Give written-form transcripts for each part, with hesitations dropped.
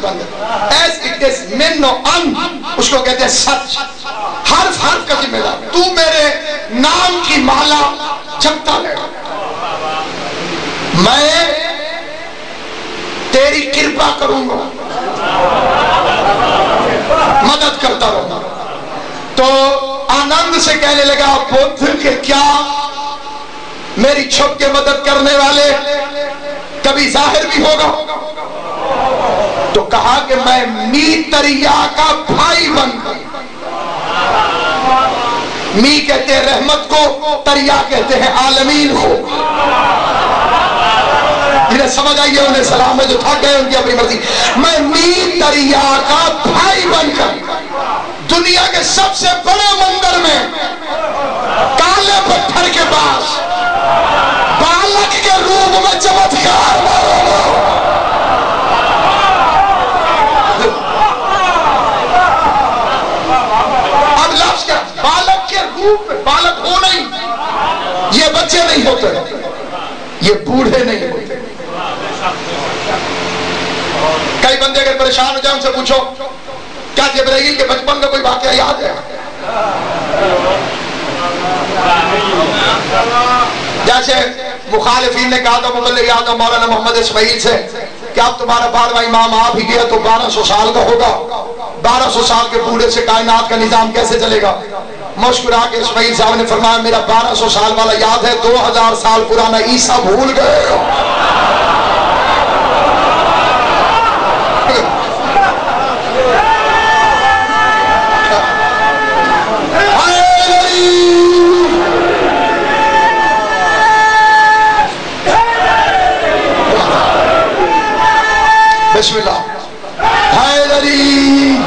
Been S it is من و ان، اس کو کہتے ہیں سچ، حرف حرف کا ذمہ دار، تو میرے نام کی مالا جپتا رہے، میں تیری کرپا کروں گا، مدد کرتا رہوں گا۔ تو آنند سے کہنے لگا بدھ کہ کیا میری چھپ کے مدد کرنے والے کبھی ظاہر بھی ہوگا؟ تو کہا کہ میں می تریا کا بھائی بن کر، می کہتے ہیں رحمت کو، تریا کہتے ہیں عالمین کو، جنہیں سمجھ آئیے انہیں سلام ہے، جو تھک گئے ان کی اپنی مرضی، میں می تریا کا بھائی بن کر دنیا کے سب سے بڑے مندر میں کالے پتھر کے پاس بالک کے روپ میں چمتکار اب لفظ کیا، بالک کے روپ میں، بالک ہو نہیں، یہ بچے نہیں ہوتے، یہ بوڑھے نہیں ہوتے۔ کئی بندے اگر پریشان ہو جائیں ان سے پوچھو کیا جبرائیل کے بچپن کا کوئی واقعہ یاد ہے؟ جیسے مخالفین نے کہا تھا مبلغ اعظم مولانا محمد اسماعیل سے کہ اب تمہارا 12واں امام آ بھی گیا تو 1200 سال کا ہوگا، 1200 سال کے بوڑھے سے کائنات کا نظام کیسے چلے گا؟ مسکرا کے اسماعیل صاحب نے فرمایا میرا 1200 سال والا یاد ہے، 2000 سال پرانا عیسیٰ بھول گئے۔ بسم اللہ حیدری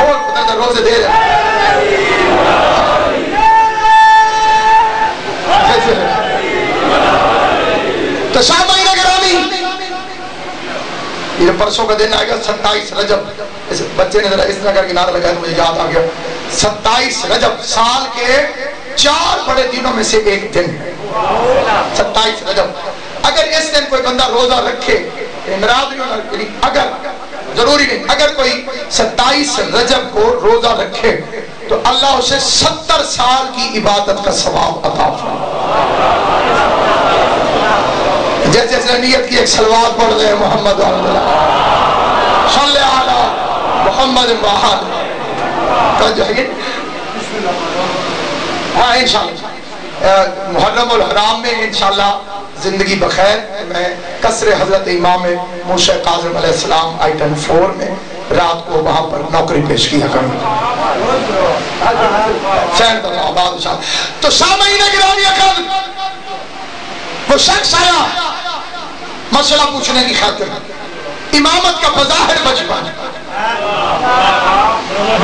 اور پتہ روزے دے رہے تو سامعین گرامی، یہ پرسوں کا دن آئے گا 27 رجب، اس بچے نے ذرا اس طرح کر کے نعرہ لگایا تو مجھے یاد آ گیا، 27 رجب سال کے 4 بڑے دنوں میں سے ایک دن ہے 27 رجب۔ اگر اس دن کوئی بندہ روزہ رکھے، مراد نہیں ہونا، اگر ضروری نہیں، اگر کوئی 27 رجب کو روزہ رکھے تو اللہ اسے 70 سال کی عبادت کا ثواب عطا فرمائے۔ جیسے اس نے نیت کی ایک صلوات پڑھ لے محمد صلی علی محمد واحد ہاں انشاءاللہ محرم الحرام میں انشاءاللہ زندگی بخیر میں قصر حضرت امام موسیٰ کاظم علیہ السلام آئٹن 4 میں رات کو وہاں پر نوکری پیش کیا کروں تو سامعین گرامی اکرام، وہ شخص آیا مسئلہ پوچھنے کی خاطر، امامت کا بظاہر بچپن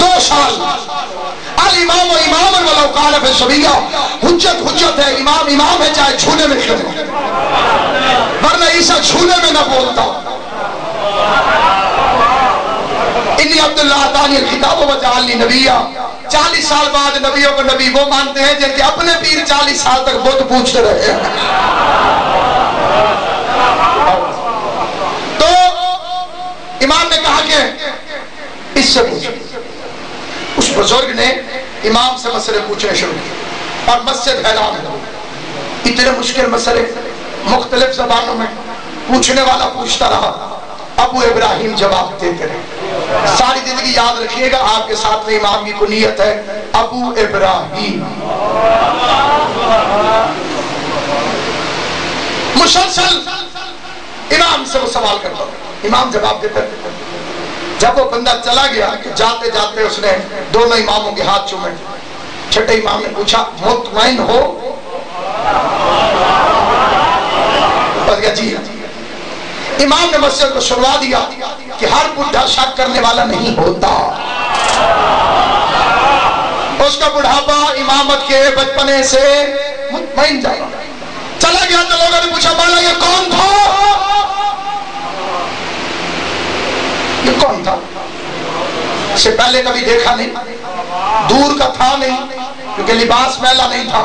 2 سال، الامام و امام ولو قال فی الصبیہ، حجت ہے، امام امام ہے چاہے چھونے میں کھڑے، ورنہ عیسیٰ چھونے میں نہ بولتا۔ انی عبداللہ تعالی الکتاب و جعلنی نبیہ، 40 سال بعد نبیوں کو نبی وہ مانتے ہیں جن کے اپنے پیر 40 سال تک بت پوچھتے رہے۔ تو امام نے کہا کہ اس سے پوچھو، اس بزرگ نے امام سے مسئلے پوچھنے شروع کیے اور مسجد حیران ہو، اتنے مشکل مسئلے مختلف زبانوں میں پوچھنے والا پوچھتا رہا، ابو ابراہیم جواب دیتے رہے۔ ساری زندگی یاد رکھیے گا آپ کے ساتھ میں امام کی کنیت ہے ابو ابراہیم۔ مسلسل امام سے وہ سوال کرتا ہوں، امام جواب دیتے رہے۔ جب وہ بندہ چلا گیا جاتے جاتے اس نے دونوں اماموں کے ہاتھ چومے، چھٹے امام نے پوچھا مطمئن ہو؟ بس گیا جی ہاں۔ امام نے مسجد کو سنوا دیا کہ ہر بڑھا شک کرنے والا نہیں ہوتا، اس کا بڑھاپا امامت کے بچپنے سے مطمئن جائے۔ چلا گیا تو لوگوں نے پوچھا مولا یہ کون تھا؟ یہ کون تھا؟ اسے پہلے کبھی دیکھا نہیں، دور کا تھا نہیں کیونکہ لباس میلا نہیں تھا،